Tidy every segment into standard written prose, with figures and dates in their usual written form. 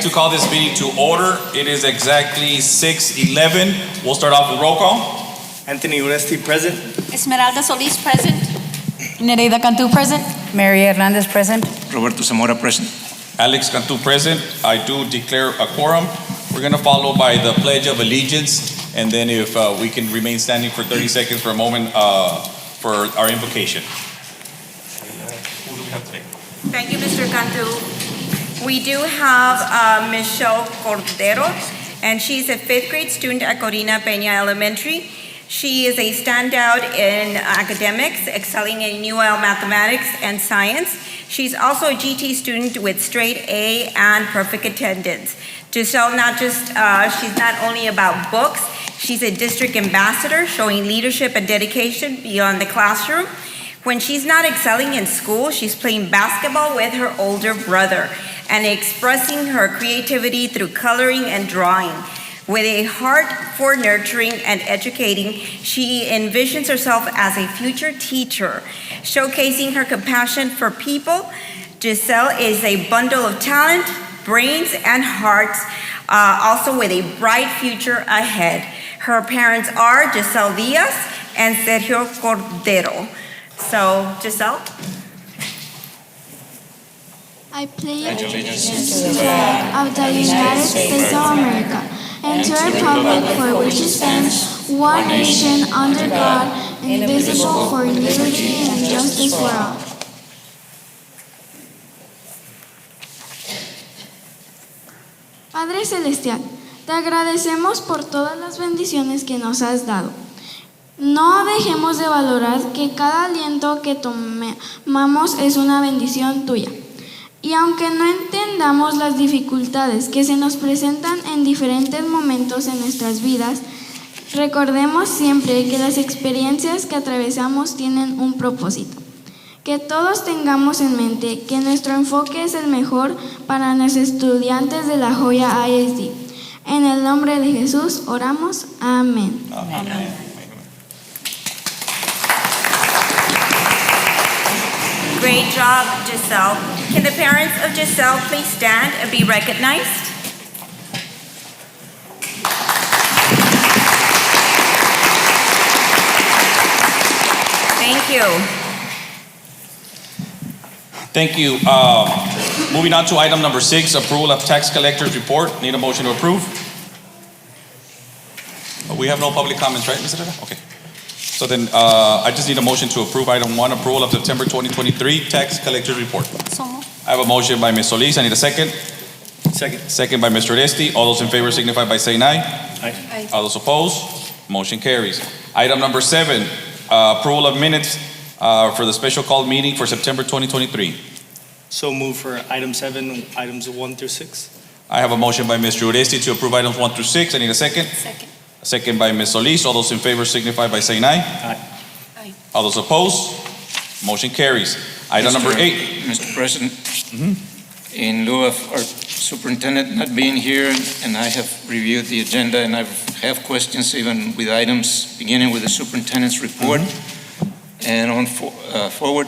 like to call this meeting to order. It is exactly 6:11. We'll start off with roll call. Anthony Oresti present. Esmeralda Solis present. Nereida Cantu present. Mary Hernandez present. Roberto Zamora present. Alex Cantu present. I do declare a quorum. We're going to follow by the Pledge of Allegiance, and then if we can remain standing for 30 seconds for a moment for our invocation. Who do we have today? Thank you, Mr. Cantu. We do have Michelle Cordero, and she's a 5th grade student at Corina Peña Elementary. She is a standout in academics, excelling in UL mathematics and science. She's also a GT student with straight A and perfect attendance. Giselle, she's not only about books, she's a district ambassador, showing leadership and dedication beyond the classroom. When she's not excelling in school, she's playing basketball with her older brother and expressing her creativity through coloring and drawing. With a heart for nurturing and educating, she envisions herself as a future teacher, showcasing her compassion for people. Giselle is a bundle of talent, brains, and hearts, also with a bright future ahead. Her parents are Giselle Diaz and Sergio Cordero. So, Giselle? I pledge allegiance to the flag of the United States of America and to the republic for which it stands, one nation under God, indivisible, for liberty and justice for all. Padre Celestial, te agradecemos por todas las bendiciones que nos has dado. No dejemos de valorar que cada aliento que tomamos es una bendición tuya. Y aunque no entendamos las dificultades que se nos presentan en diferentes momentos en nuestras vidas, recordemos siempre que las experiencias que atravesamos tienen un propósito. Que todos tengamos en mente que nuestro enfoque es el mejor para los estudiantes de la Joya ISD. En el nombre de Jesús oramos. Amén. Amén. Great job, Giselle. Can the parents of Giselle please stand and be recognized? Thank you. Thank you. Moving on to item number 6, approval of tax collector's report. Need a motion to approve? We have no public comments, right, Ms. Herrera? Okay. So then I just need a motion to approve item 1, approval of September 2023 tax collector's report. So moved. I have a motion by Ms. Solis. I need a second. Second by Mr. Oresti. All those in favor signify by saying aye. Aye. All those opposed? Motion carries. Item number 7, approval of minutes for the special call meeting for September 2023. So move for item 7, items 1 through 6. I have a motion by Mr. Oresti to approve items 1 through 6. I need a second. Second. A second by Ms. Solis. All those in favor signify by saying aye. Aye. All those opposed? Motion carries. Item number 8. Mr. President, in lieu of our superintendent not being here, and I have reviewed the agenda, and I have questions even with items beginning with the superintendent's report, and on forward,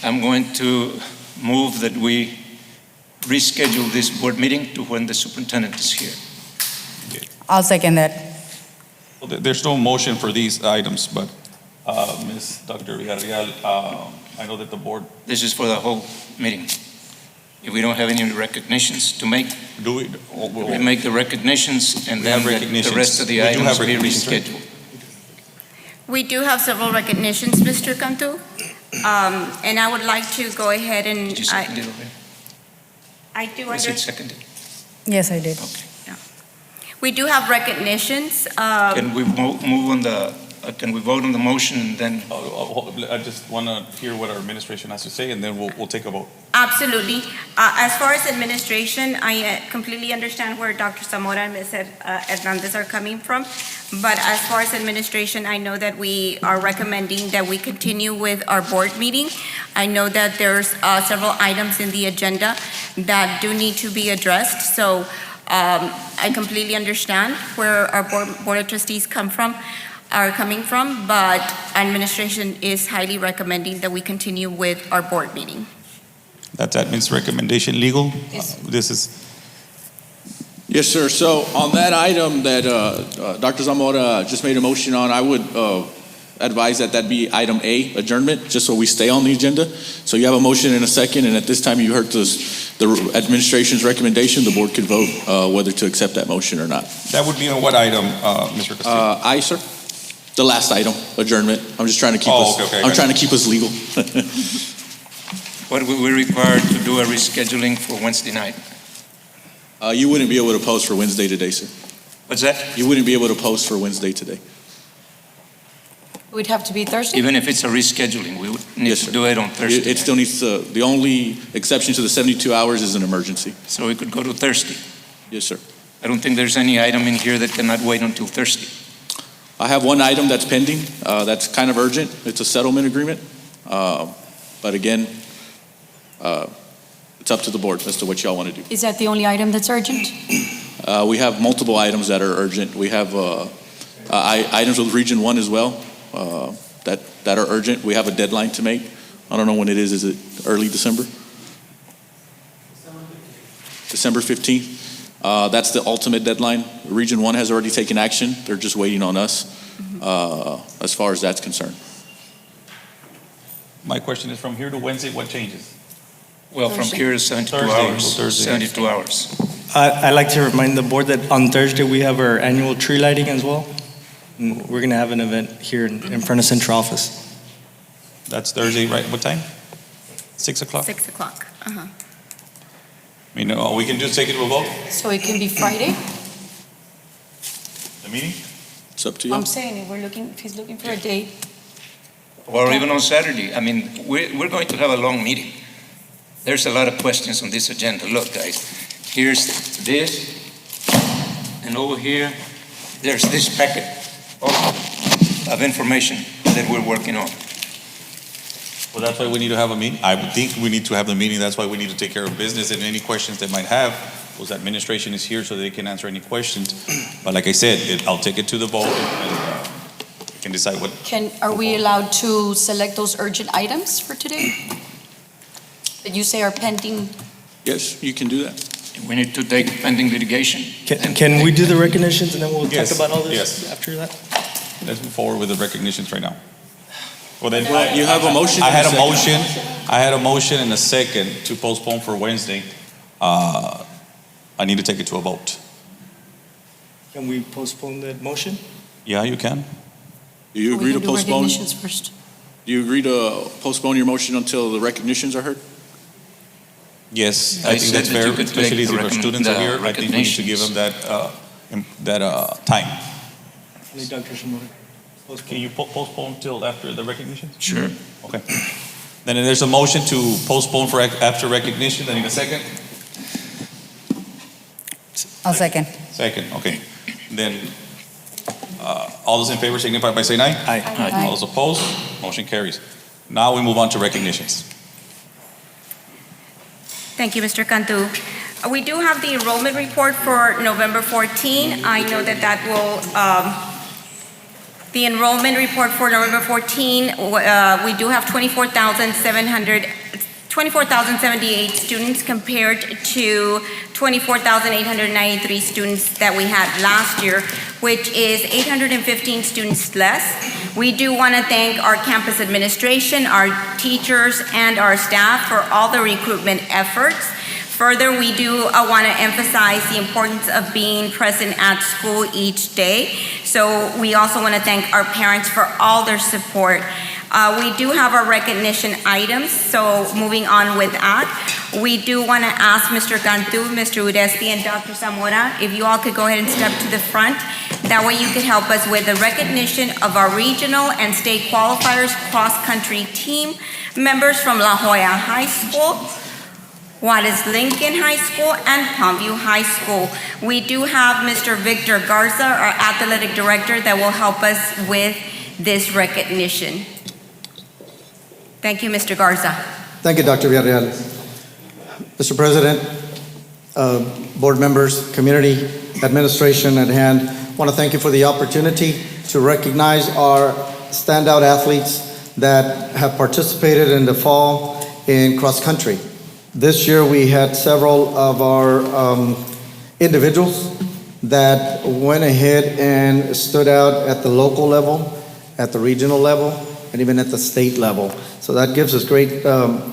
I'm going to move that we reschedule this board meeting to when the superintendent is here. I'll second that. Well, there's no motion for these items, but Ms. Dr. Villarreal, I know that the board, This is for the whole meeting. If we don't have any recognitions to make, do we? we make the recognitions, and We then have the recognitions. rest of the We do have items be recognitions, right? rescheduled. We do have several recognitions, Mr. Cantu. And I would like to go ahead and Did you second it already? I do Was it understand. seconded? Yes, I did. Okay. We do have recognitions. Can we move on the, can we vote on the motion and then? I just want to hear what our administration has to say, and then we'll take a vote. Absolutely. As far as administration, I completely understand where Dr. Zamora and Ms. Hernandez are coming from. But as far as administration, I know that we are recommending that we continue with our board meeting. I know that there's several items in the agenda that do need to be addressed. So I completely understand where our board of trustees are coming from, but administration is highly recommending that we continue with our board meeting. That's admin's recommendation. Legal? Yes. This is, Yes, sir. So on that item that Dr. Zamora just made a motion on, I would advise that that be item A, adjournment, just so we stay on the agenda. So you have a motion and a second, and at this time you heard the administration's recommendation. The board could vote whether to accept that motion or not. That would be on what item, Mr. Castillo? Aye, sir. The last item, adjournment. I'm just trying to keep us. Okay, I'm trying to keep us legal. What will we require to do a rescheduling for Wednesday night? You wouldn't be able to post for Wednesday today, sir. What's that? You wouldn't be able to post for Wednesday today. It would have to be Thursday? Even if it's a rescheduling, we would need Yes, to sir. do it on Thursday. It still needs to. The only exception to the 72 hours is an emergency. So we could go to Thursday. Yes, sir. I don't think there's any item in here that cannot wait until Thursday. I have one item that's pending, that's kind of urgent. It's a settlement agreement. But again, it's up to the board as to what y'all want to do. Is that the only item that's urgent? We have multiple items that are urgent. We have items with Region 1 as well that are urgent. We have a deadline to make. I don't know when it is. Is it early December? December 15th. That's the ultimate deadline. Region 1 has already taken action. They're just waiting on us as far as that's concerned. My question is, from here to Wednesday, what changes? Well, from Thursday. here to 72 Thursday. hours. Thursday. 72 hours. I'd like to remind the board that on Thursday, we have our annual tree lighting as well. And we're going to have an event here in front of central office. That's Thursday, right? What time? 6 o'clock? 6 o'clock. Uh-huh. I mean, we can just take it to a vote, So it can be Friday? the meeting? It's up to you. I'm saying if he's looking for a date. Or even on Saturday. I mean, we're going to have a long meeting. There's a lot of questions on this agenda. Look, guys, here's this, and over here, there's this packet of information that we're working on. Well, that's why we need to have a meeting. I would think we need to have the meeting. That's why we need to take care of business, and any questions they might have, because administration is here so they can answer any questions. But like I said, I'll take it to the vote and we can decide what. Are we allowed to select those urgent items for today? That you say are pending? Yes, you can do that. We need to take pending litigation. Can we do the recognitions and then we'll Yes, talk about all this yes. after that? Let's move forward with the recognitions right now. Well, then, You have a motion. I and had a second. motion. I had a motion and a second to postpone for Wednesday. I need to take it to a vote. Can we postpone that motion? Yeah, you can. Do you agree to We can do postpone? recognitions first. Do you agree to postpone your motion until the recognitions are heard? Yes, I I think said that's that you fair, could especially take if the our students are the here. I think we need to give them that time. Any Dr. Shimura? Can you postpone till after the recognitions? Sure. Okay. Then there's a motion to postpone for after recognition. I need a second. I'll second. Second, okay. Then, all those in favor signify by saying aye. Aye. All those opposed, motion carries. Now we move on to recognitions. Thank you, Mr. Cantu. We do have the enrollment report for November 14. I know that will, the enrollment report for November 14, we do have 24,078 students compared to 24,893 students that we had last year, which is 815 students less. We do want to thank our campus administration, our teachers, and our staff for all the recruitment efforts. Further, we do want to emphasize the importance of being present at school each day. So we also want to thank our parents for all their support. We do have our recognition items, so moving on with that, we do want to ask Mr. Cantu, Mr. LJISD, and Dr. Zamora, if you all could go ahead and step to the front. That way you could help us with the recognition of our regional and state qualifiers cross-country team members from La Jolla High School, Juarez Lincoln High School, and Palmview High School. We do have Mr. Victor Garza, our athletic director, that will help us with this recognition. Thank you, Mr. Garza. Thank you, Dr. Villarreal. Mr. President, board members, community, administration at hand, I want to thank you for the opportunity to recognize our standout athletes that have participated in the fall in cross country. This year we had several of our individuals that went ahead and stood out at the local level, at the regional level, and even at the state level. So that gives us great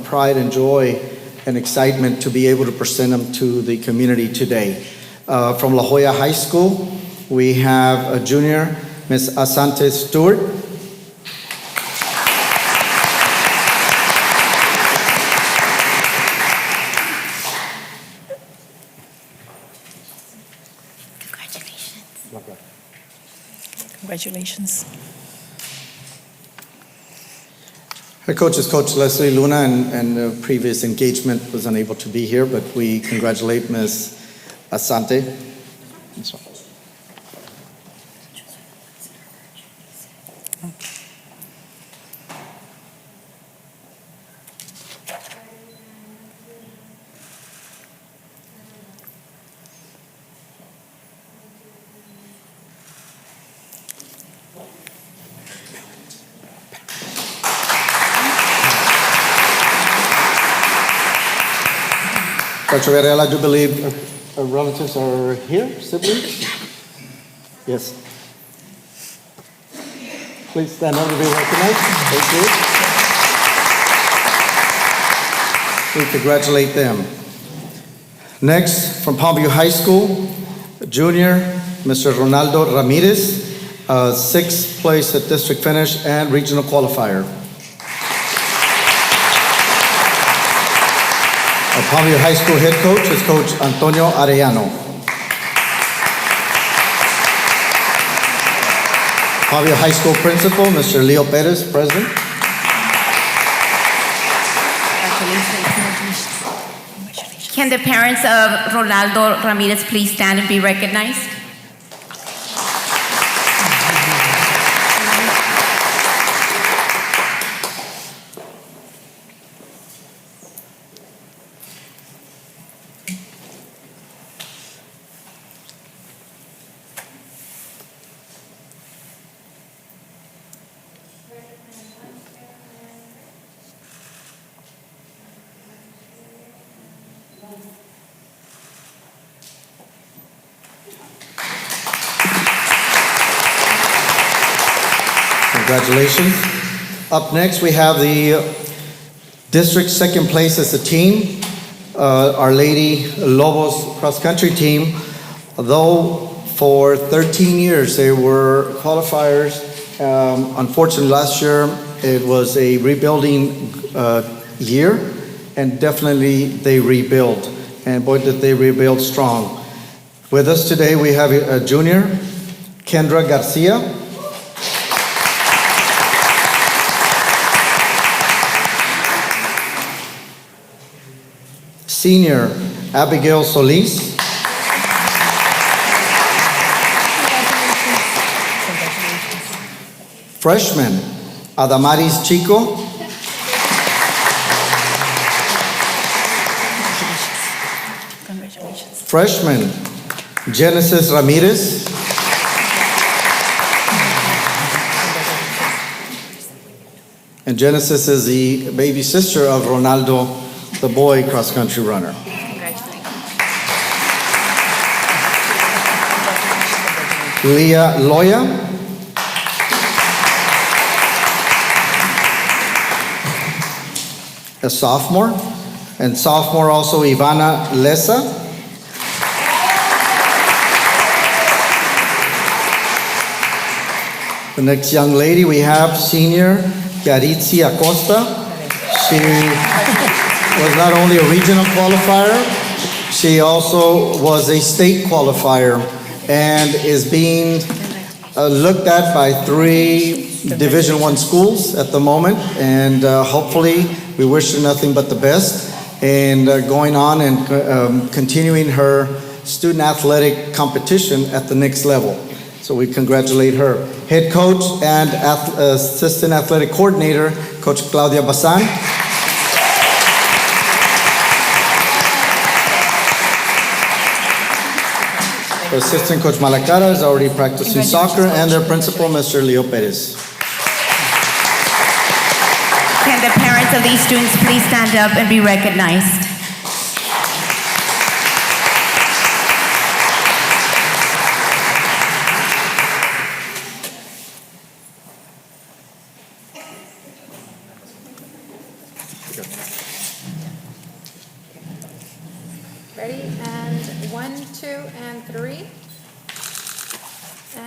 pride and joy and excitement to be able to present them to the community today. From La Jolla High School, we have a junior, Ms. Asante Stewart. Congratulations. Her coach is Coach Leslie Luna, and the previous engagement was unable to be here, but we congratulate Ms. Asante. Dr. Varela, I do believe our relatives are here, siblings? Yes. Please stand up to be recognized. Thank you. We congratulate them. Next, from Palmview High School, junior, Mr. Ronaldo Ramirez, sixth place at district finish and regional qualifier. Our Palmview High School head coach is Coach Antonio Arellano. Palmview High School principal, Mr. Leo Perez, president. Can the parents of Ronaldo Ramirez please stand and be recognized? Congratulations. Up next, we have the district second place as a team, Our Lady Lobos cross-country team. Though for 13 years they were qualifiers, unfortunately last year it was a rebuilding year, and definitely they rebuilt. And boy, did they rebuild strong. With us today we have a junior, Kendra Garcia. Senior, Abigail Solis. Freshman, Adamaris Chico. Freshman, Genesis Ramirez. And Genesis is the baby sister of Ronaldo, the boy cross-country runner. Leah Loya. A sophomore. And sophomore also Ivana Lesa. The next young lady we have senior Yaritzi Acosta. She was not only a regional qualifier, she also was a state qualifier and is being looked at by 3 Division I schools at the moment. And hopefully, we wish her nothing but the best and going on and continuing her student athletic competition at the next level. So we congratulate her. Head coach and assistant athletic coordinator, Coach Claudia Bazan. Assistant Coach Malacara is already practicing soccer, and their principal, Mr. Leo Perez. Can the parents of these students please stand up and be recognized?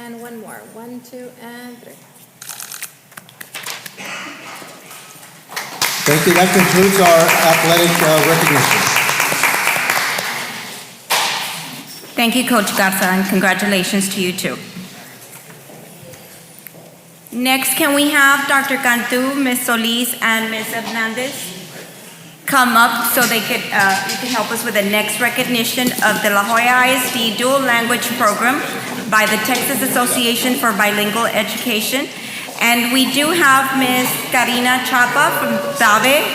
And one more. 1, 2, and 3. Thank you. That concludes our athletic recognition. Thank you, Coach Garza, and congratulations to you too. Next, can we have Dr. Cantu, Ms. Solis, and Ms. Hernandez come up so they could, you can help us with the next recognition of the La Jolla ISD Dual Language Program by the Texas Association for Bilingual Education. And we do have Ms. Karina Chapa from TABE,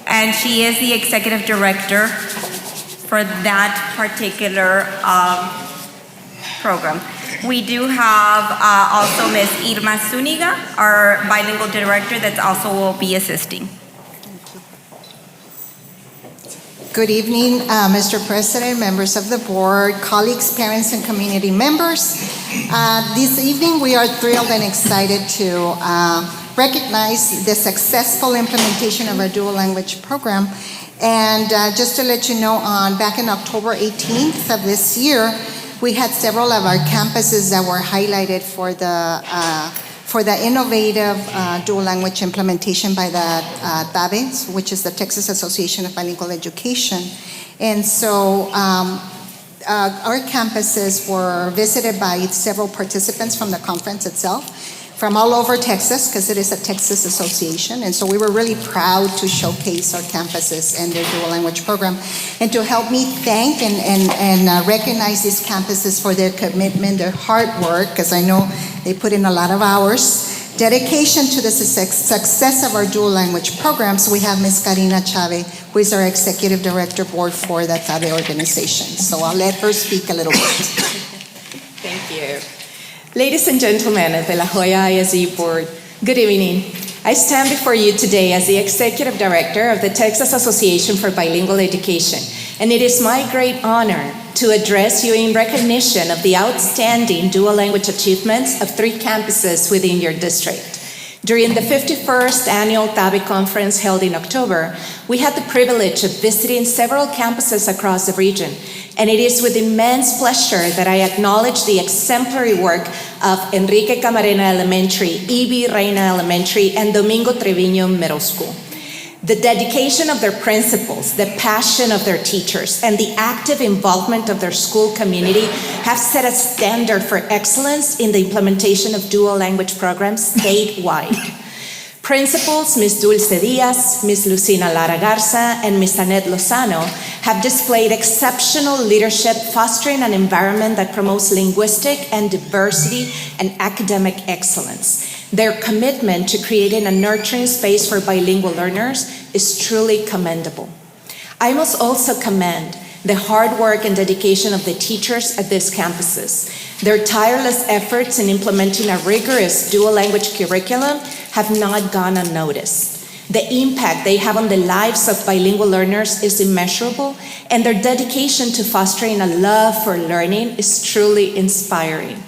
and she is the Executive Director for that particular program. We do have also Ms. Irma Zuniga, our bilingual director, that also will be assisting. Good evening, Mr. President, members of the board, colleagues, parents, and community members. This evening, we are thrilled and excited to recognize the successful implementation of our dual language program. And just to let you know, back in October 18th of this year, we had several of our campuses that were highlighted for the innovative dual language implementation by the TABE, which is the Texas Association of Bilingual Education. And so our campuses were visited by several participants from the conference itself, from all over Texas, because it is a Texas association. And so we were really proud to showcase our campuses and their dual language program. And to help me thank and recognize these campuses for their commitment, their hard work, because I know they put in a lot of hours, dedication to the success of our dual language programs, we have Ms. Karina Chave, who is our Executive Director Board for the TABE organization. So I'll let her speak a little bit. Thank you. Ladies and gentlemen of the La Jolla ISD Board, good evening. I stand before you today as the Executive Director of the Texas Association for Bilingual Education, and it is my great honor to address you in recognition of the outstanding dual language achievements of 3 campuses within your district. During the 51st Annual TABE Conference held in October, we had the privilege of visiting several campuses across the region, and it is with immense pleasure that I acknowledge the exemplary work of Enrique Camarena Elementary, E.B. Reina Elementary, and Domingo Treviño Middle School. The dedication of their principals, the passion of their teachers, and the active involvement of their school community have set a standard for excellence in the implementation of dual language programs statewide. Principals Ms. Dulce Diaz, Ms. Lucina Lara Garza, and Ms. Annette Lozano have displayed exceptional leadership, fostering an environment that promotes linguistic and diversity and academic excellence. Their commitment to creating a nurturing space for bilingual learners is truly commendable. I must also commend the hard work and dedication of the teachers at these campuses. Their tireless efforts in implementing a rigorous dual language curriculum have not gone unnoticed. The impact they have on the lives of bilingual learners is immeasurable, and their dedication to fostering a love for learning is truly inspiring.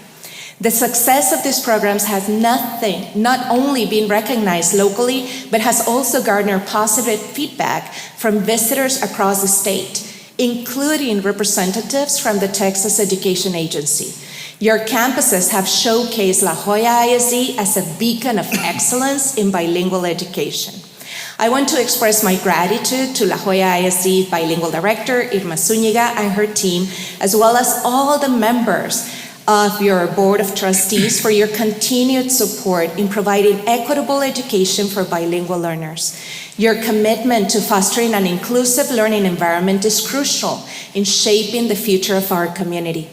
The success of these programs has not only been recognized locally, but has also garnered positive feedback from visitors across the state, including representatives from the Texas Education Agency. Your campuses have showcased La Jolla ISD as a beacon of excellence in bilingual education. I want to express my gratitude to La Jolla ISD Bilingual Director Irma Zuniga and her team, as well as all the members of your Board of Trustees for your continued support in providing equitable education for bilingual learners. Your commitment to fostering an inclusive learning environment is crucial in shaping the future of our community.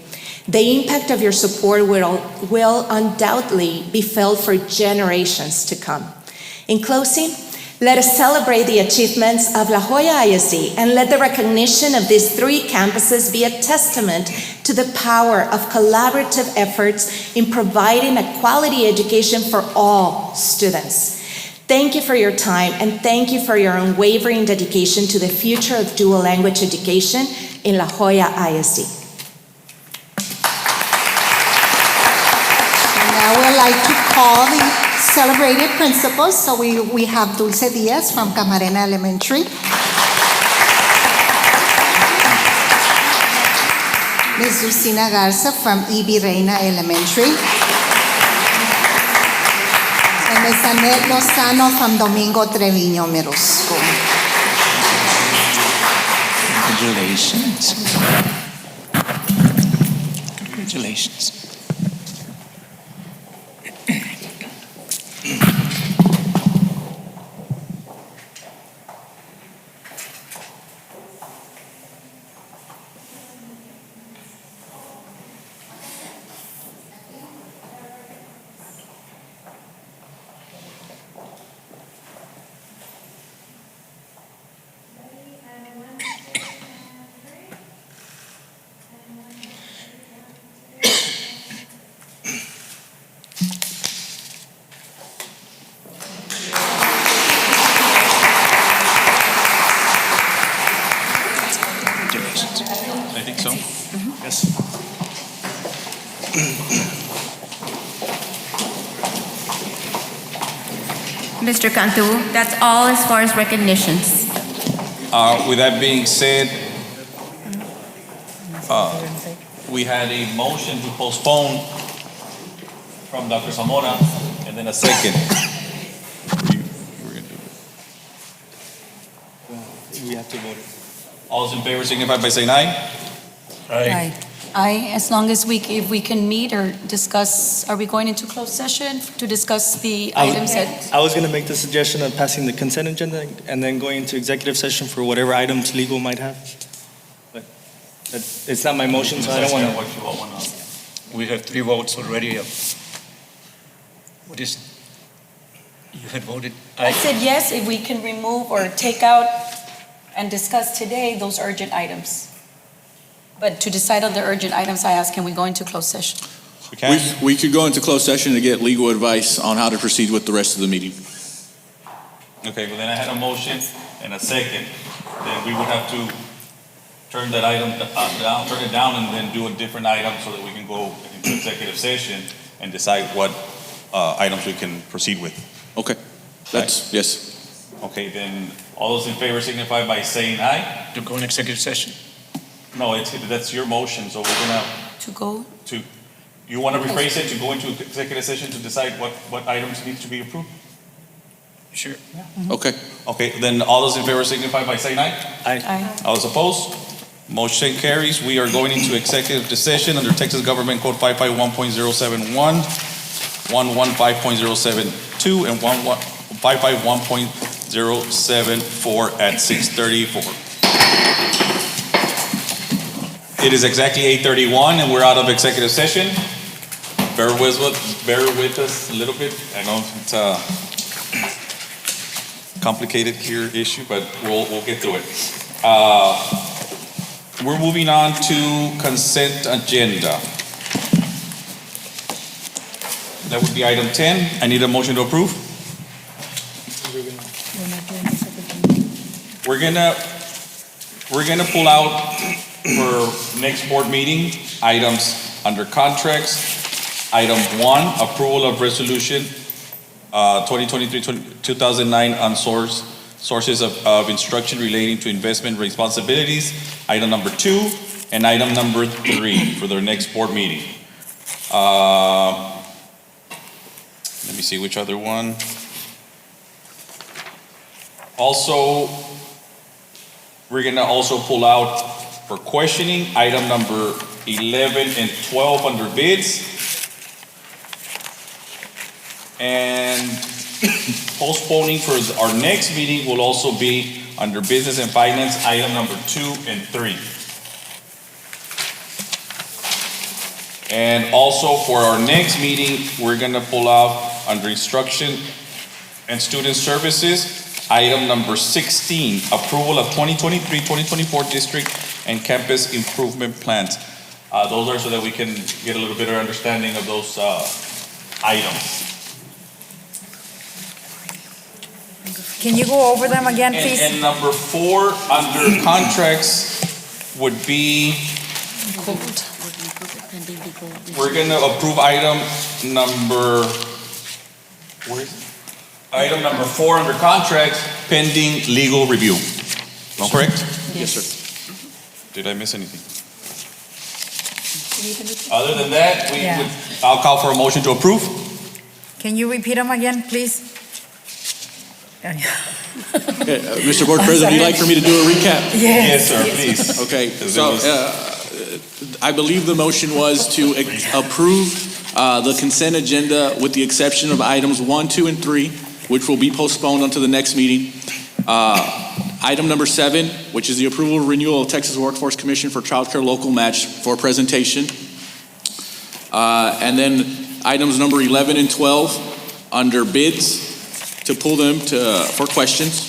The impact of your support will undoubtedly be felt for generations to come. In closing, let us celebrate the achievements of La Jolla ISD and let the recognition of these 3 campuses be a testament to the power of collaborative efforts in providing a quality education for all students. Thank you for your time, and thank you for your unwavering dedication to the future of dual language education in La Jolla ISD. Now we'd like to call the celebrated principals. So we have Dulce Diaz from Camarena Elementary. Ms. Lucina Garza from E.B. Reina Elementary. And Ms. Annette Lozano from Domingo Treviño Middle School. Congratulations. Congratulations. I think so. Yes. Mr. Cantu, that's all as far as recognitions. With that being said, we had a motion to postpone from Dr. Zamora, and then a second. We have to vote. All those in favor signify by saying aye. Aye. Aye, as long as if we can meet or discuss, are we going into closed session to discuss the items that? I was going to make the suggestion of passing the consent agenda and then going into executive session for whatever items legal might have. But it's not my motion, so I don't want to. What you all want to. We have 3 votes already. What is, you had voted I aye? said yes, if we can remove or take out and discuss today those urgent items. But to decide on the urgent items, I asked, can we go into closed session? We can. We could go into closed session to get legal advice on how to proceed with the rest of the meeting. Okay, well then I had a motion and a second. Then we would have to turn that item down, turn it down, and then do a different item so that we can go into executive session and decide what items we can proceed with. Okay, that's, yes. Okay, then all those in favor signify by saying aye. To go in executive session? No, that's your motion, so we're gonna, To go? you wanna rephrase it to go into executive session to decide what items need to be approved? Sure. Okay. Okay, then all those in favor signify by saying aye. Aye. All those opposed? Motion carries. We are going into executive session under Texas Government Code 551.071, 115.072, and 551.074 at 6:34. It is exactly 8:31 and we're out of executive session. Bear with us a little bit. I know it's a complicated here issue, but we'll get through it. We're moving on to consent agenda. That would be item 10. I need a motion to approve. We're gonna pull out for next board meeting, items under contracts. Item 1, approval of resolution 2023-2009 on sources of instruction relating to investment responsibilities. Item number 2, and item number 3 for their next board meeting. Let me see which other one. Also, we're gonna also pull out for questioning, item number 11 and 12 under bids. And postponing for our next meeting will also be under business and finance, item number 2 and 3. And also for our next meeting, we're gonna pull out under instruction and student services, item number 16, approval of 2023-2024 district and campus improvement plans. Those are so that we can get a little bit of understanding of those items. Can you go over them again, please? And number 4 under contracts would be, we're gonna approve item number, where is it? Item number 4 under contracts, pending legal review. Am I correct? Yes, sir. Did I miss anything? Other than that, Yeah. I'll call for a motion to approve. Can you repeat them again, please? Mr. Board President, would you like for me to do a recap? Yes, sir, please. Okay, Because so it was- I believe the motion was to approve the consent agenda with the exception of items 1, 2, and 3, which will be postponed until the next meeting. Item number 7, which is the approval of renewal of Texas Workforce Commission for Child Care Local Match for presentation. And then items number 11 and 12 under bids to pull them for questions.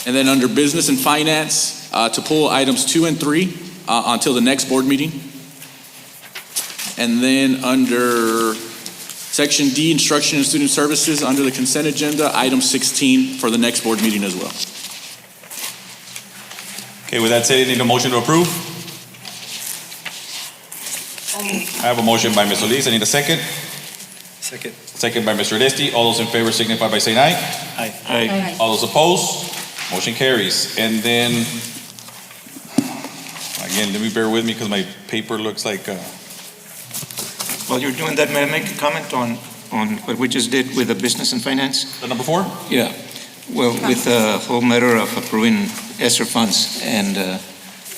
And then under business and finance to pull items 2 and 3 until the next board meeting. And then under section D, instruction and student services, under the consent agenda, item 16 for the next board meeting as well. Okay, with that said, I need a motion to approve. I have a motion by Ms. Solis. I need a second. Second. Second by Mr. LJISD. All those in favor signify by saying aye. Aye. All those opposed, motion carries. And then, again, let me bear with me because my paper looks like, While you're doing that, may I make a comment on what we just did with the business and finance? the number 4? Yeah, well, with the whole matter of approving ESSER funds and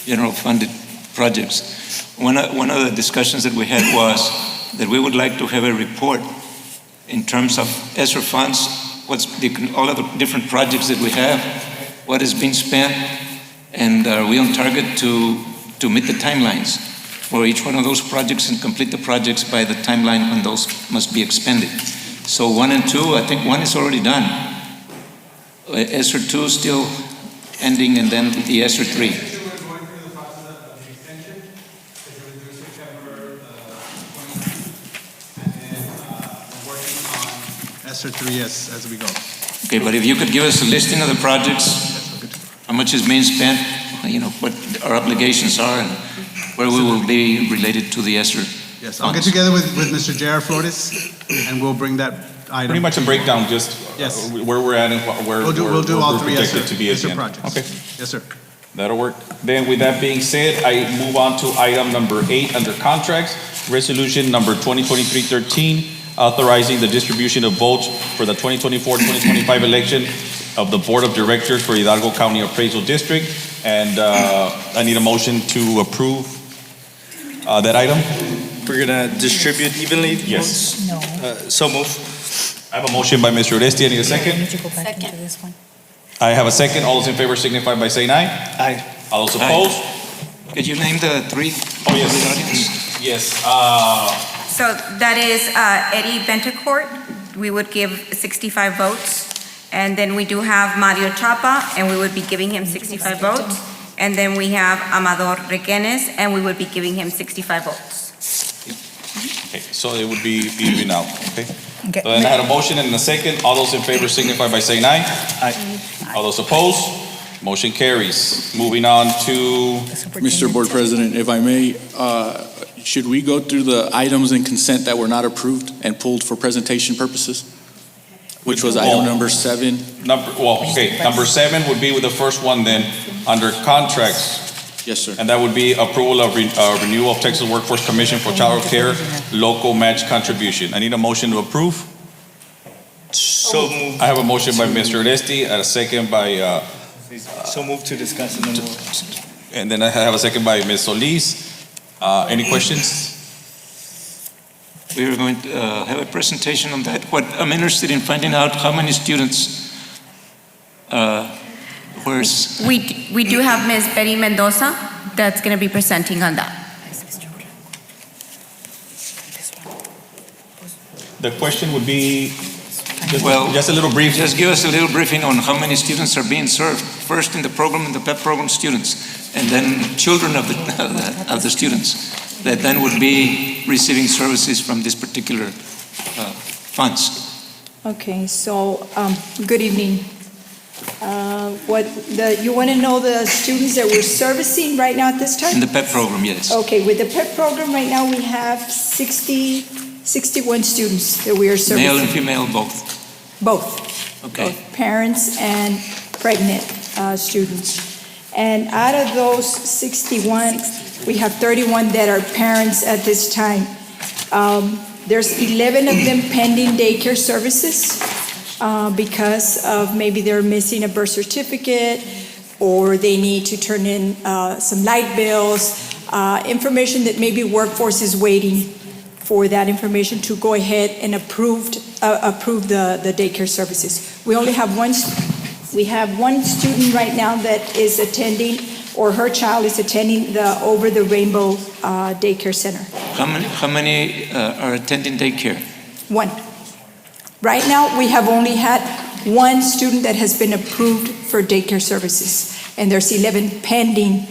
general funded projects, one of the discussions that we had was that we would like to have a report in terms of ESSER funds, all of the different projects that we have, what is being spent, and are we on target to meet the timelines for each one of those projects and complete the projects by the timeline when those must be expended. So 1 and 2, I think 1 is already done. ESSER 2 still ending, and then the ESSER 3. ESSER 3 as we go. Okay, but if you could give us a listing of the projects, how much is being spent, what our obligations are, and where we will be related to the ESSER. Yes, I'll get together with Mr. J.R. Flores, and we'll bring that item. Pretty much a breakdown, just Yes. where we're at and where We'll do all 3 projected to be at the ESSER end. projects. Okay, Yes, sir. that'll work. Then with that being said, I move on to item number 8 under contracts, resolution number 2023-13, authorizing the distribution of votes for the 2024-2025 election of the Board of Directors for Hidalgo County Appraisal District. And I need a motion to approve that item. We're gonna distribute evenly? Yes. No. So move. I have a motion by Mr. Oresti. I need a second. Need to go back Second. into this one. I have a second. All those in favor signify by saying aye. Aye. All those Aye. opposed? Could you name the 3? Oh, yes. For the audience? Yes. So that is Eddie Bentecourt. We would give 65 votes. And then we do have Mario Chapa, and we would be giving him 65 votes. And then we have Amador Requenes, and we would be giving him 65 votes. Okay, so it would be even out, okay? Okay. So then I had a motion and a second. All those in favor signify by saying aye. Aye. All those opposed? Motion carries. Moving on to, Mr. Board President, if I may, should we go through the items in consent that were not approved and pulled for presentation purposes? Which was item number 7. number 7 would be with the first one then, under contracts. Yes, sir. And that would be approval of renewal of Texas Workforce Commission for Child Care Local Match Contribution. I need a motion to approve. So move. I have a motion by Mr. Oresti, and a second by, So move to discuss and then vote. and then I have a second by Ms. Solis. Any questions? We are going to have a presentation on that. What I'm interested in finding out how many students, where's, We do have Ms. Betty Mendoza that's going to be presenting on that. The question would be, well, just a little brief. just give us a little briefing on how many students are being served. First in the program, in the PEP program students, and then children of the students that then would be receiving services from this particular funds. Okay, so, good evening. You want to know the students that we're servicing right now at this time? In the PEP program, yes. Okay, with the PEP program right now, we have 61 students that we are servicing. Male and female both. Both. Okay. Both parents and pregnant students. And out of those 61, We have 31 that are parents at this time. There's 11 of them pending daycare services because of maybe they're missing a birth certificate or they need to turn in some light bills, information that maybe workforce is waiting for that information to go ahead and approve the daycare services. We only have one student right now that is attending, or her child is attending the Over the Rainbow Daycare Center. How many are attending daycare? One. Right now, we have only had one student that has been approved for daycare services, and there's 11 pending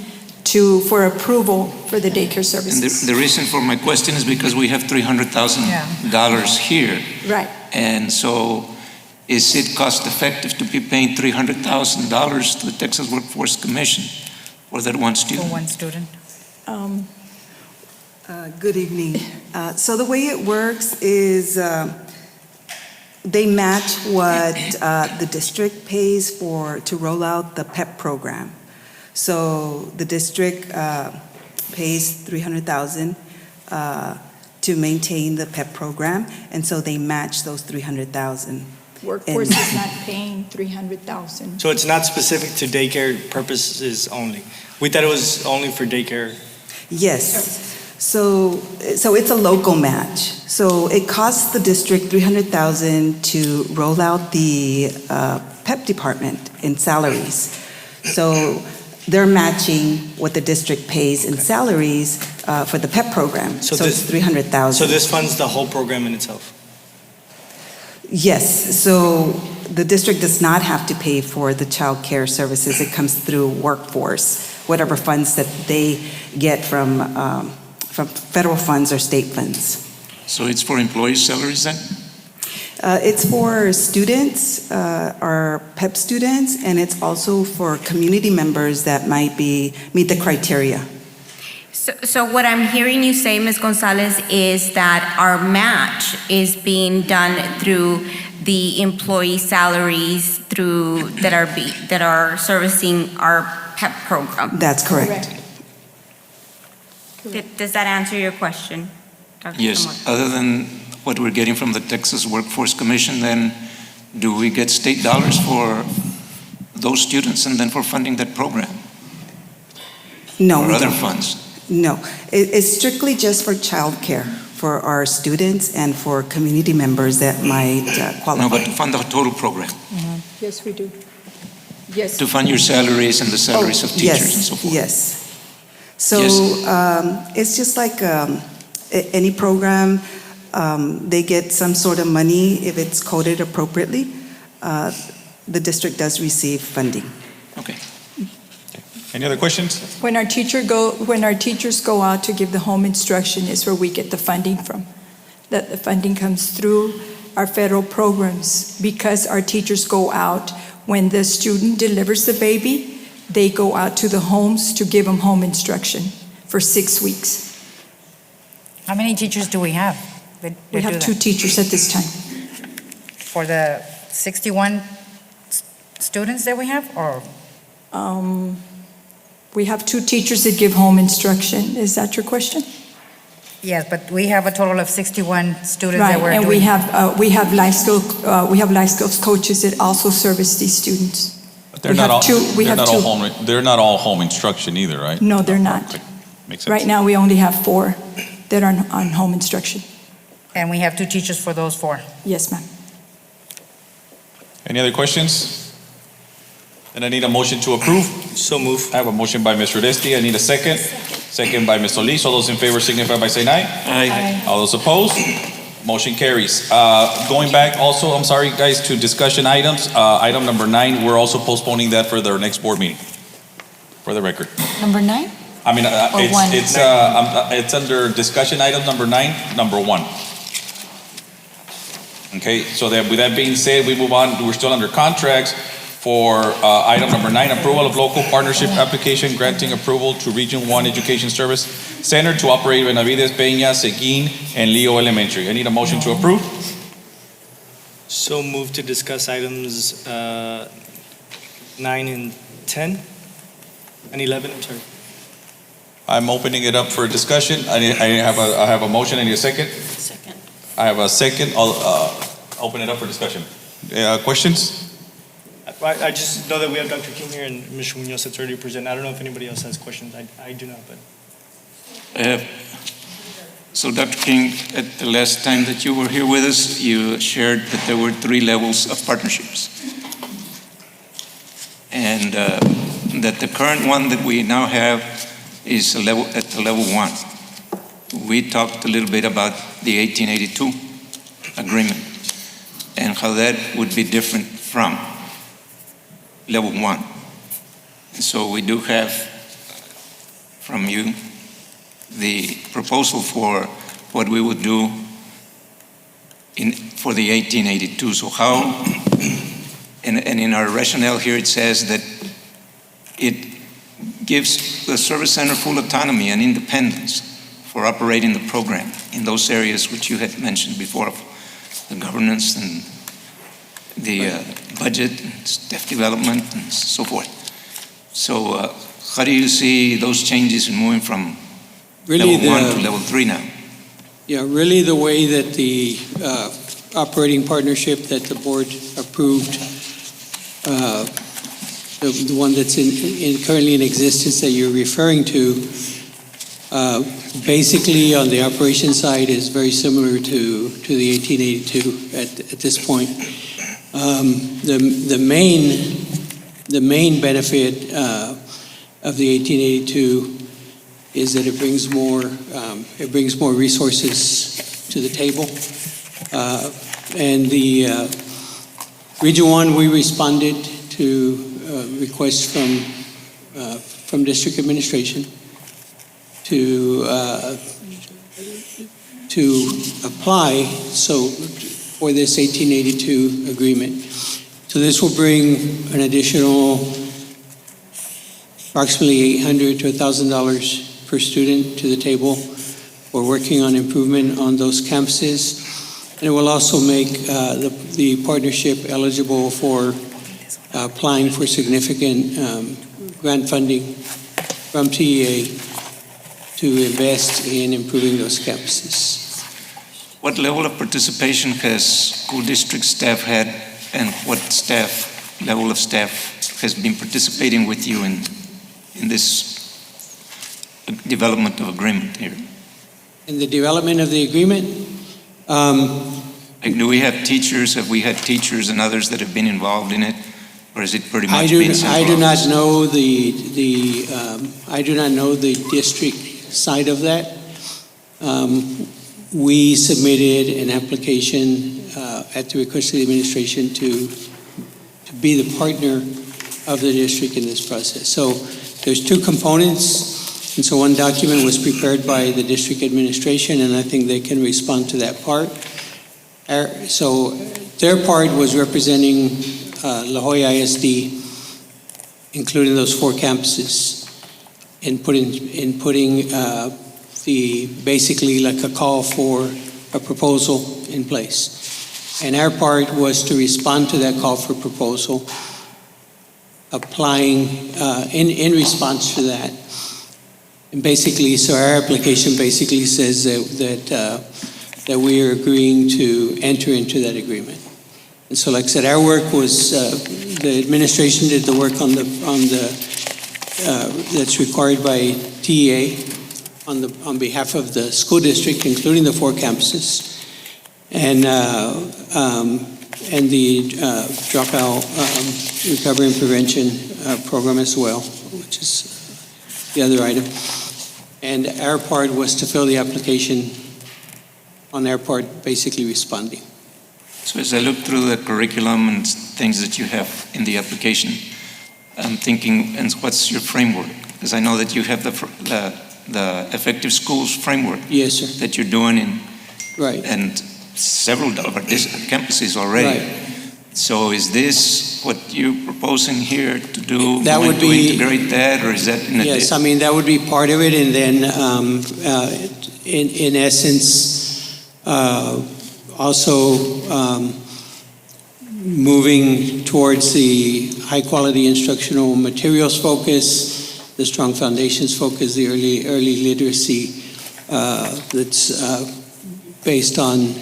for approval for the daycare And services. the reason for my question is because we have $300,000 here. Right. And so is it cost effective to be paying $300,000 to the Texas Workforce Commission for that one student? For one student. Good evening. So the way it works is they match what the district pays to roll out the PEP program. So the district pays $300,000 to maintain the PEP program, and so they match those $300,000. Workforce is not paying $300,000. So it's not specific to daycare purposes only? We thought it was only for daycare. Yes. So it's a local match. So it costs the district $300,000 to roll out the PEP department in salaries. So they're matching what the district pays in salaries for the PEP program. So it's $300,000. So this funds the whole program in itself? Yes. So the district does not have to pay for the child care services. It comes through workforce, whatever funds that they get from federal funds or state funds. So it's for employee salaries then? It's for students, our PEP students, and it's also for community members that might meet the criteria. So what I'm hearing you say, Ms. Gonzalez, is that our match is being done through the employee salaries that are servicing our PEP program. That's correct. Does that answer your question, Dr. Yes. Zamora? Other than what we're getting from the Texas Workforce Commission, then do we get state dollars for those students and then for funding that program? No, or we other don't. funds? No, it's strictly just for childcare for our students and for community members that might qualify. No, but to fund the total program, Yes, we do. Yes. to fund your salaries and the salaries of teachers and so forth. Yes. So it's just like any program, they get some sort of money if it's coded appropriately. The district does receive funding. Okay. Any other questions? When our teachers go out to give the home instruction is where we get the funding from. That the funding comes through our federal programs because our teachers go out when the student delivers the baby, they go out to the homes to give them home instruction for 6 weeks. How many teachers do we have? We have 2 teachers at this time. For the 61 students that we have, or? We have 2 teachers that give home instruction. Is that your question? Yes, but we have a total of 61 students Right, that we're and doing. we have life skills coaches that also service these students. But they're We not have all, two- we they're have not all two. home, they're not all home instruction either, right? No, they're not. Okay. Makes sense. Right now, we only have 4 that are on home instruction. And we have 2 teachers for those 4. Yes, ma'am. Any other questions? Then I need a motion to approve. So move. I have a motion by Mr. Oresti. I need a second. Second by Ms. Solis. All those in favor signify by saying aye. Aye. All those opposed? Motion carries. Going back also, I'm sorry guys, to discussion items. Item number 9, we're also postponing that for their next board meeting, for the record. Number 9? I mean, Or one. it's under discussion item number 9, number 1. Okay, so that with that being said, we move on. We're still under contracts for item number 9, approval of local partnership application granting approval to Region 1 Education Service Center to operate Benavides, Peña, Seguin, and Leo Elementary. I need a motion to approve. So move to discuss items 9 and 10 and 11, I'm sorry. I'm opening it up for discussion. I have a motion. I need a second. Second. I have a second. I'll open it up for discussion. Questions? I just know that we have Dr. King here and Mr. Munoz that's already present. I don't know if anybody else has questions. I do not, but. So Dr. King, at the last time that you were here with us, you shared that there were 3 levels of partnerships. And that the current one that we now have is at the level 1. We talked a little bit about the 1882 agreement and how that would be different from level 1. So we do have from you the proposal for what we would do for the 1882. So how, and in our rationale here it says that it gives the service center full autonomy and independence for operating the program in those areas which you had mentioned before, the governance and the budget, and staff development, and so forth. So how do you see those changes in moving from really level 1 to level 3 now? Yeah, really the way that the operating partnership that the board approved, the one that's currently in existence that you're referring to, basically on the operation side is very similar to the 1882 at this point. The main benefit of the 1882 is that it brings more resources to the table. And the Region 1, we responded to requests from district administration to apply for this 1882 agreement. So this will bring an additional approximately $800 to $1,000 per student to the table. We're working on improvement on those campuses. And it will also make the partnership eligible for applying for significant grant funding from TEA to invest in improving those campuses. What level of participation has school district staff had, and what level of staff has been participating with you in this development of agreement here? In the development of the agreement? Do we have teachers? Have we had teachers and others that have been involved in it? Or is it pretty much been centralized? I do not know the district side of that. We submitted an application at the request of the administration to be the partner of the district in this process. So there's 2 components. And so one document was prepared by the district administration, and I think they can respond to that part. So their part was representing La Jolla ISD, including those 4 campuses, in putting basically like a call for a proposal in place. And our part was to respond to that call for proposal, applying in response to that. And basically, so our application basically says that we are agreeing to enter into that agreement. And so, like I said, our work was the administration did the work on that's required by TEA on behalf of the school district, including the 4 campuses, and the dropout recovery and prevention program as well, which is the other item. And our part was to fill the application on their part, basically responding. So as I look through the curriculum and things that you have in the application, I'm thinking, and what's your framework? Because I know that you have the effective schools framework. Yes, sir. That you're doing right. And several of our campuses already. Right. So is this what you're proposing here to do? That would be to integrate that, or is that in addition? Yes, I mean that would be part of it, and then in essence, also moving towards the high quality instructional materials focus the strong foundations focus, the early literacy that's based on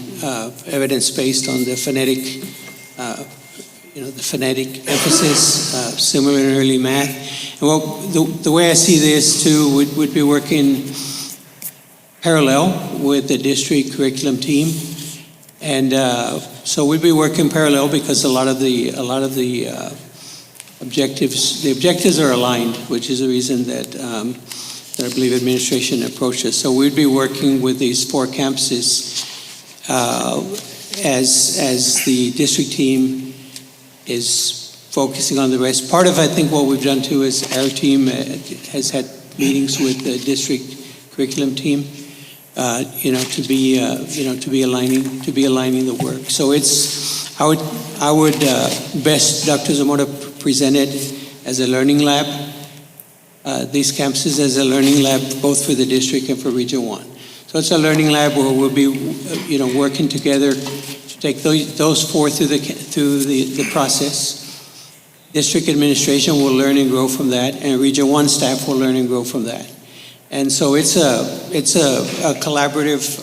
evidence based on the phonetic, the phonetic emphasis, similar in early math. And well, the way I see this too would be working parallel with the district curriculum team, and so we'd be working parallel because a lot of the objectives are aligned, which is the reason that I believe administration approached us. So we'd be working with these 4 campuses as the district team is focusing on the rest. Part of, I think, what we've done too is our team has had meetings with the district curriculum team, to be aligning the work. So I would best, Dr. Zamora, present it as a learning lab. These campuses as a learning lab, both for the district and for Region 1. So it's a learning lab where we'll be, working together to take those 4 through the process. District administration will learn and grow from that, and Region 1 staff will learn and grow from that. And so it's a collaborative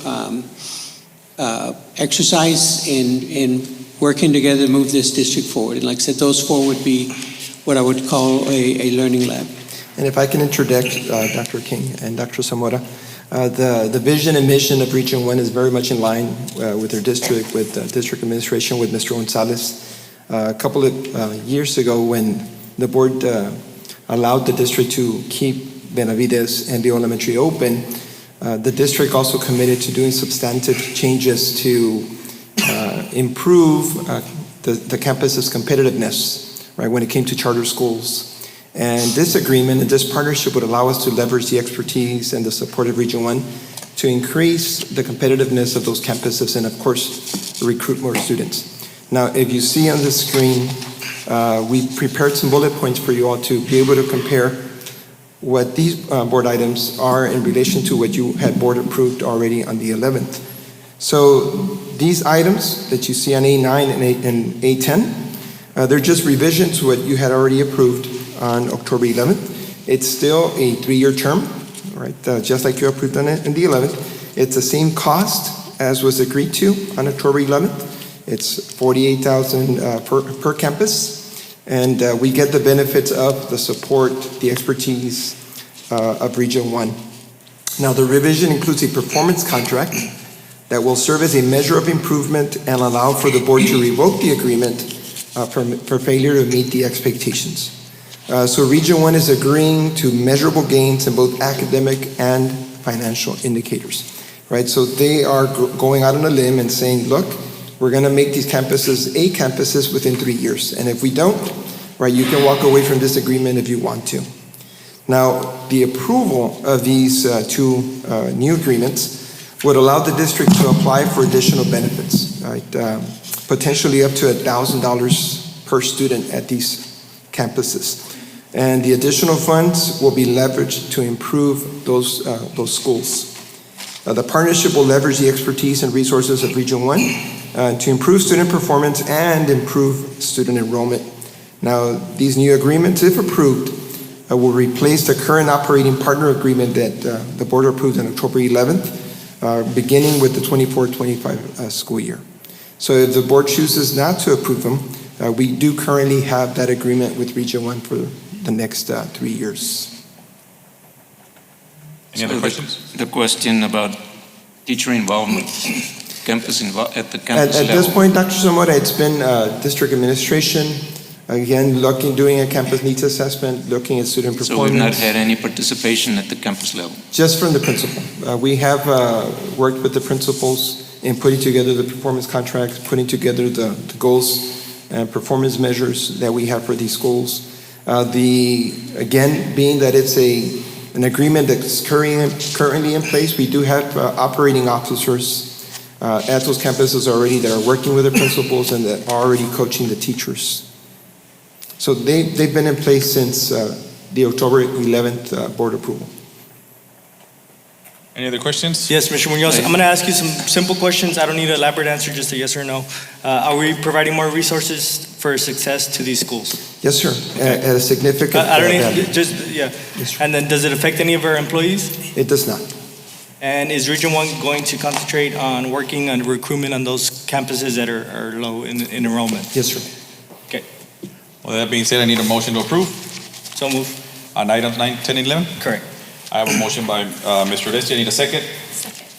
exercise in working together to move this district forward. And like I said, those 4 would be what I would call a learning lab. And if I can interject, Dr. King and Dr. Zamora, the vision and mission of Region 1 is very much in line with their district, with district administration, with Mr. Gonzalez. A couple of years ago, when the board allowed the district to keep Benavides and the elementary open, the district also committed to doing substantive changes to improve the campus's competitiveness, right, when it came to charter schools. And this agreement and this partnership would allow us to leverage the expertise and the support of Region 1 to increase the competitiveness of those campuses and, of course, recruit more students. Now, if you see on the screen, we prepared some bullet points for you all to be able to compare what these board items are in relation to what you had board approved already on the 11th. So these items that you see on A9 and A10, they're just revisions to what you had already approved on October 11th. It's still a 3-year term, right? Just like you approved on it in the 11th. It's the same cost as was agreed to on October 11th. It's $48,000 per campus, and we get the benefits of the support, the expertise of Region 1. Now, the revision includes a performance contract that will serve as a measure of improvement and allow for the board to revoke the agreement for failure to meet the expectations. So Region 1 is agreeing to measurable gains in both academic and financial indicators, right? So they are going out on a limb and saying, look, we're going to make these campuses A campuses within 3 years. And if we don't, right, you can walk away from this agreement if you want to. Now, the approval of these 2 new agreements would allow the district to apply for additional benefits, right? Potentially up to $1,000 per student at these campuses. And the additional funds will be leveraged to improve those schools. The partnership will leverage the expertise and resources of Region 1 to improve student performance and improve student enrollment. Now, these new agreements, if approved, will replace the current operating partner agreement that the board approved on October 11th, beginning with the 24-25 school year. So if the board chooses not to approve them, we do currently have that agreement with Region 1 for the next 3 years. Any other questions? The question about teacher involvement, at the campus At level. this point, Dr. Zamora, it's been district administration, again, doing a campus needs assessment, looking at student performance. So we've not had any participation at the campus level? Just from the principal. We have worked with the principals in putting together the performance contracts, putting together the goals and performance measures that we have for these schools. Again, being that it's an agreement that's currently in place, we do have operating officers at those campuses already that are working with the principals and that are already coaching the teachers. So they've been in place since the October 11th board approval. Any other questions? Yes, Mr. Munoz, I'm going to ask you some simple questions. I don't need an elaborate answer, just a yes or no. Are we providing more resources for success to these schools? Yes, sir. At a significant I don't value. need, just, yeah. And then does it affect any of our employees? It does not. And is Region 1 going to concentrate on working on recruitment on those campuses that are low in enrollment? Yes, sir. Okay. Well, that being said, I need a motion to approve So move. on items 9, 10, and 11. Correct. I have a motion by Mr. Oresti. I need a second.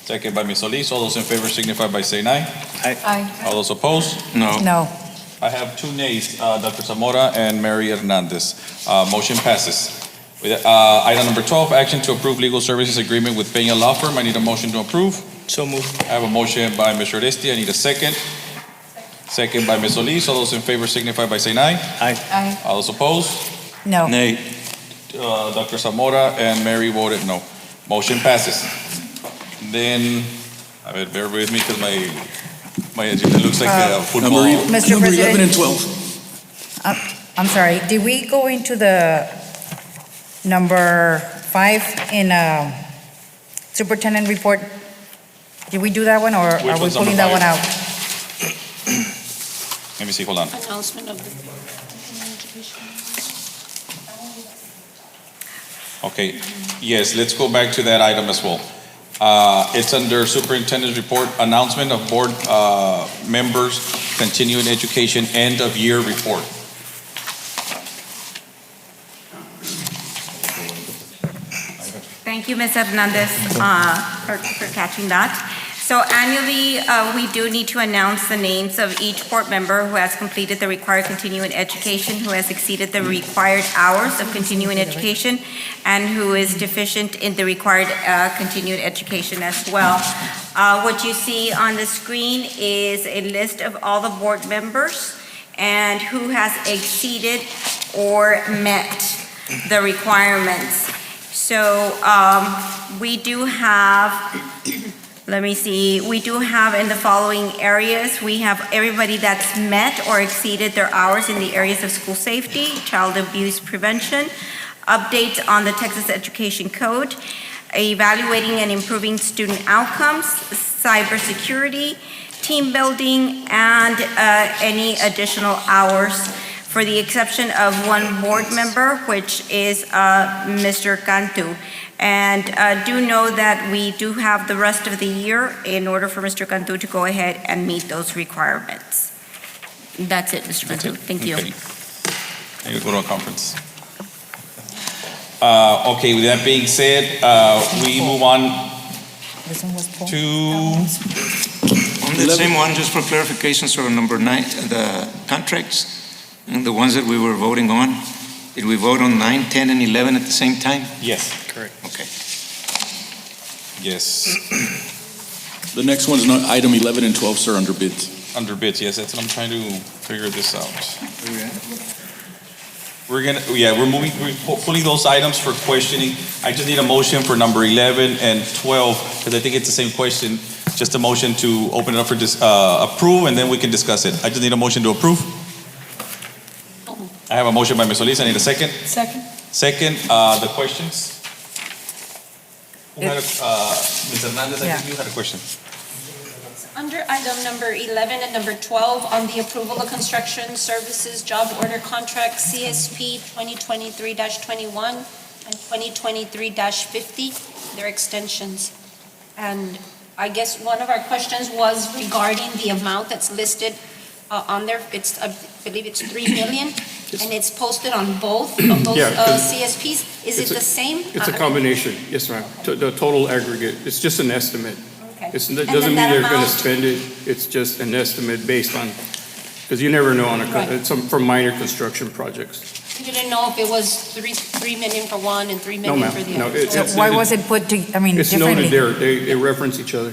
Second by Ms. Solis. All those in favor signify by saying aye. Aye. All those opposed? No. No. I have two nays, Dr. Zamora and Mary Hernandez. Motion passes. With, item number 12, action to approve legal services agreement with Peña Law Firm. I need a motion to approve. So move. I have a motion by Mr. Oresti. I need a second. Second by Ms. Solis. All those in favor signify by saying aye. Aye. All those opposed? No. Nay. Dr. Zamora and Mary voted no. Motion passes. Then, bear with me because my agenda looks like football. Mr. Number 11 President. and 12. I'm sorry, did we go into the number 5 in superintendent report? Did we do that one, or Which are we one's number pulling that 5? one out? Let me see, hold on. Announcement of the. Okay, yes, let's go back to that item as well. It's under superintendent's report, announcement of board members, continuing education, end of year report. Thank you, Ms. Hernandez, for catching that. So annually, we do need to announce the names of each board member who has completed the required continuing education, who has exceeded the required hours of continuing education, and who is deficient in the required continued education as well. What you see on the screen is a list of all the board members and who has exceeded or met the requirements. So we do have, let me see, we do have in the following areas, we have everybody that's met or exceeded their hours in the areas of school safety, child abuse prevention, updates on the Texas Education Code, evaluating and improving student outcomes, cybersecurity, team building, and any additional hours, for the exception of one board member, which is Mr. Cantu. And do know that we do have the rest of the year in order for Mr. Cantu to go ahead and meet those requirements. That's it, Mr. Cantu. Thank you. Okay. I need to go to a conference. Okay, with that being said, we move on This one was pulled. to, On the same one, just for clarification, sort of number 9, the contracts, and the ones that we were voting on, did we vote on 9, 10, and 11 at the same time? yes, Correct. Okay. yes, The next one is item 11 and 12, sir, under bids. under bids, yes, that's what I'm trying to figure this out. We're moving, we're pulling those items for questioning. I just need a motion for number 11 and 12, because I think it's the same question, just a motion to open it up for approve, and then we can discuss it. I just need a motion to approve. I have a motion by Ms. Solis, I need a second. Second. Second, the questions? Who had Ms. Hernandez, I think you had a question. Under item number 11 and number 12, on the approval of construction services job order contract CSP 2023-21 and 2023-50, their extensions. And I guess one of our questions was regarding the amount that's listed on there. It's, I believe it's 3 million, and it's posted on both of those CSPs. Is it the same? It's a combination, yes, ma'am. The total aggregate, it's just an estimate. Okay. It And doesn't then mean that they're gonna amount- spend it, it's just an estimate based on, because you never know on Right. it's for minor construction projects. You didn't know if it was 3 million for one and 3 No, million ma'am. for the No, other? it's- So why was it put It's differently? noted there, they reference each other.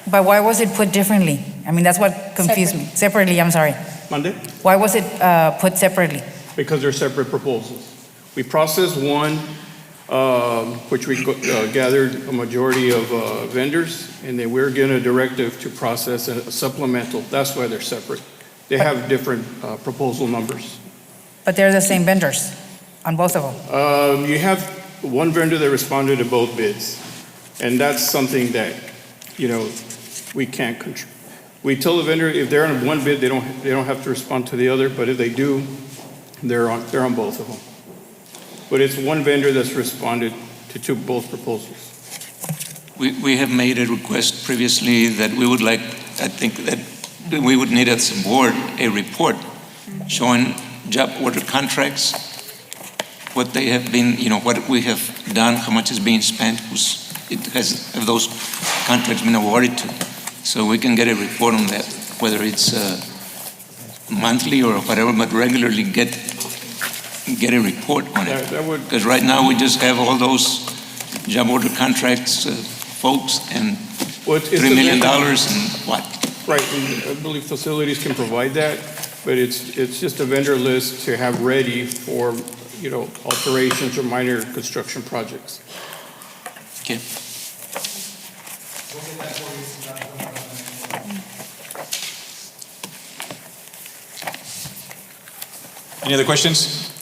But why was it put differently? I mean, that's what confused me. Separately, I'm sorry. Monday? Why was it put separately? Because they're separate proposals. We processed one, which we gathered a majority of vendors, and then we're given a directive to process a supplemental. That's why they're separate. They have different proposal numbers. But they're the same vendors on both of them. You have one vendor that responded to both bids. And that's something that, we can't control. We tell the vendor, if they're on one bid, they don't have to respond to the other, but if they do, they're on both of them. But it's one vendor that's responded to both proposals. We have made a request previously that we would like, I think that we would need as a board a report showing job order contracts, what they have been, what we have done, how much is being spent, have those contracts been awarded to. So we can get a report on that, whether it's monthly or whatever, but regularly get a report on it. Because right now we just have all those job order contracts, folks, and $3 million and what? Right, and I believe facilities can provide that, but it's just a vendor list to have ready for, alterations or minor construction projects. Okay. Any other questions?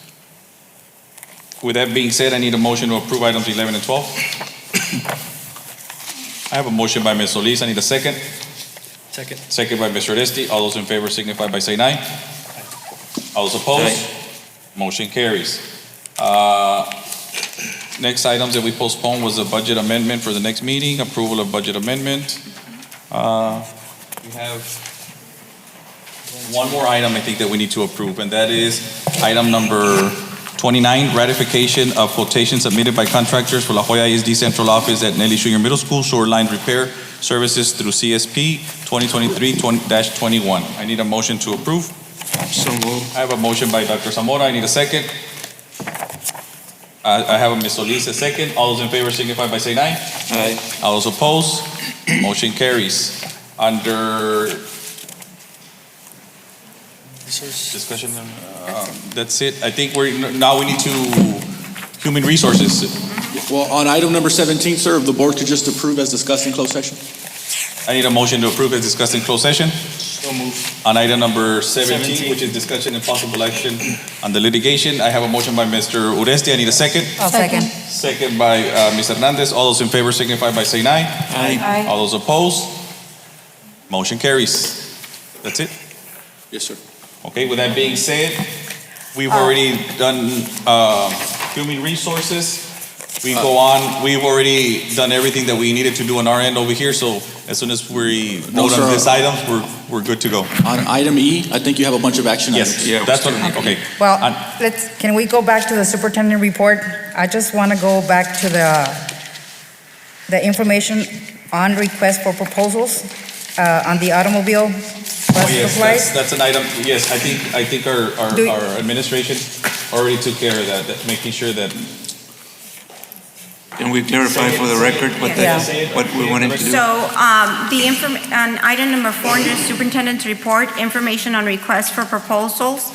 With that being said, I need a motion to approve items 11 and 12. I have a motion by Ms. Solis. I need a second. Second. Second by Mr. Oresti. All those in favor signify by saying aye. All those opposed? Motion carries. Next items that we postponed was a budget amendment for the next meeting, approval of budget amendment. We have one more item I think that we need to approve, and that is item number 29, ratification of quotation submitted by contractors for La Jolla ISD Central Office at Nelly Junior Middle School sewer line repair services through CSP 2023-21. I need a motion to approve. So moved. I have a motion by Dr. Zamora. I need a second. I have a Ms. Solis, a second. All those in favor signify by saying aye. Aye. All those opposed? Motion carries. Under discussion, that's it. I think now we need to human resources. Well, on item number 17, sir, if the board could just approve as discussed in closed session. I need a motion to approve as discussed in closed session. So moved. On item number 17, which is discussion and possible action on the litigation, I have a motion by Mr. Oresti. I need a second. I'll second. Second by Ms. Hernandez. All those in favor signify by saying aye. Aye. All those opposed? Motion carries. That's it? Yes, sir. Okay, with that being said, we've already done human resources. We go on, we've already done everything that we needed to do on our end over here, so as soon as we vote on this item, we're good to go. On item E, I think you have a bunch of action items. Yes, that's what, okay. Well, can we go back to the superintendent report? I just want to go back to the information on request for proposals on the automobile bus Yes, supplies. that's an item, yes, I think our administration already took care of that, making sure that. Can we clarify for the record what we wanted to do? So, on item number 4 under Superintendent's Report, information on requests for proposals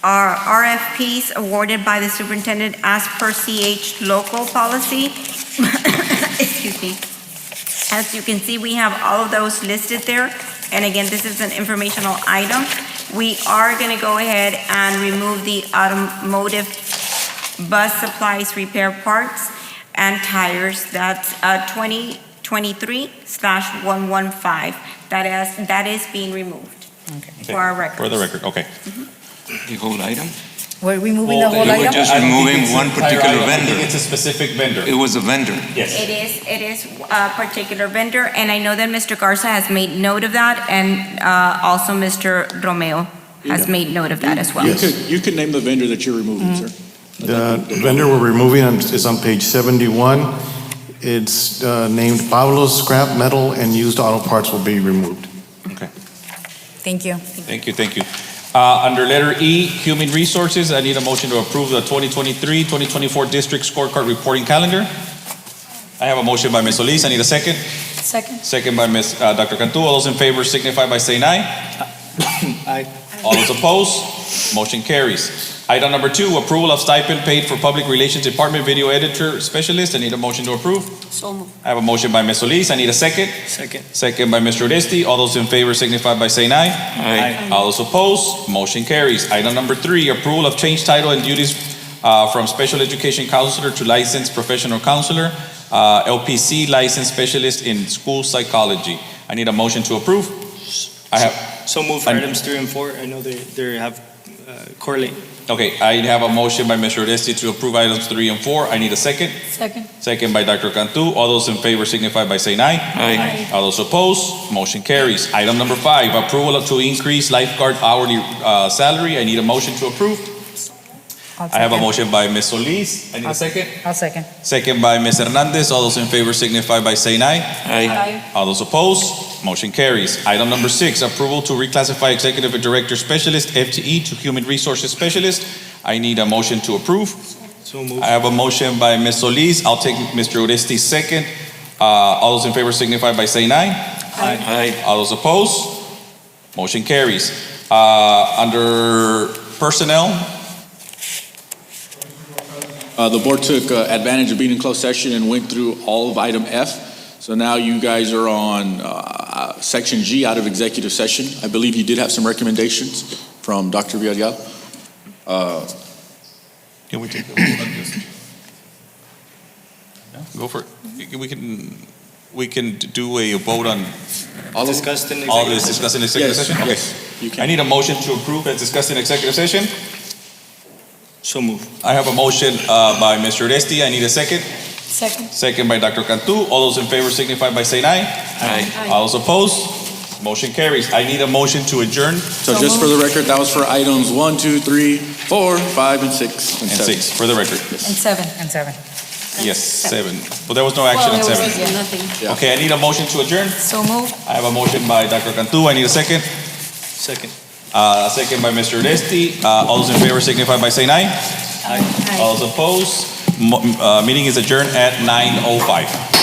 are RFPs awarded by the superintendent as per CH local policy. Excuse me. As you can see, we have all of those listed there. And again, this is an informational item. We are going to go ahead and remove the automotive bus supplies repair parts and tires. That's 2023/115. That is being removed for our records. For the record, okay. The whole item? We're removing the whole We were item? just removing one particular vendor. I think it's a specific vendor. It was a vendor. Yes. It is a particular vendor, and I know that Mr. Garza has made note of that, and also Mr. Romeo has made note of that as well. You could name the vendor that you're removing, sir. The vendor we're removing is on page 71. It's named Pablo's Scrap Metal and Used Auto Parts will be removed. Okay. Thank you. Thank you. Under letter E, Human Resources, I need a motion to approve the 2023-2024 District Scorecard Reporting Calendar. I have a motion by Ms. Solis. I need a second. Second. Second by Dr. Cantu. All those in favor signify by saying aye. Aye. All those opposed? Motion carries. Item number 2, approval of stipend paid for Public Relations Department Video Editor Specialist. I need a motion to approve. So moved. I have a motion by Ms. Solis. I need a second. Second. Second by Mr. Oresti. All those in favor signify by saying aye. Aye. All those opposed? Motion carries. Item number 3, approval of change title and duties from Special Education Counselor to Licensed Professional Counselor. LPC licensed specialist in school psychology. I need a motion to approve. I have. So move for items 3 and 4. I know they have correlate. Okay, I have a motion by Mr. Oresti to approve items 3 and 4. I need a second. Second. Second by Dr. Cantu. All those in favor signify by saying aye. Aye. All those opposed, motion carries. Item number 5, approval to increase lifeguard hourly salary. I need a motion to approve. I have a motion by Ms. Solis. I need a second. I'll second. Second by Ms. Hernandez. All those in favor signify by saying aye. Aye. All those opposed, motion carries. Item number 6, approval to reclassify Executive Director Specialist, FTE, to Human Resources Specialist. I need a motion to approve. So move. I have a motion by Ms. Solis. I'll take Mr. Oresti's second. All those in favor signify by saying aye. Aye. All those opposed, motion carries. Under personnel, The board took advantage of being in closed session and went through all of item F. So now you guys are on section G out of executive session. I believe you did have some recommendations from Dr. Villarreal. can we take a vote on this? Yeah, go for it. We can do a vote on All of Discussed in all of executive this discussed in executive Yes, session? Okay. yes, you can. I need a motion to approve as discussed in executive session. So move. I have a motion by Mr. Oresti. I need a second. Second. Second by Dr. Cantu. All those in favor signify by saying aye. Aye. All those opposed, motion carries. I need a motion to adjourn. So just for the record, that was for items 1, 2, 3, 4, 5, and 6. And 6, for the record. And 7. And 7. Yes, 7. But there was no action on 7. Nothing. Yeah. Okay, I need a motion to adjourn. So move. I have a motion by Dr. Cantu. I need a second. Second. A second by Mr. Oresti. All those in favor signify by saying aye. All those opposed, meeting is adjourned at 9:05.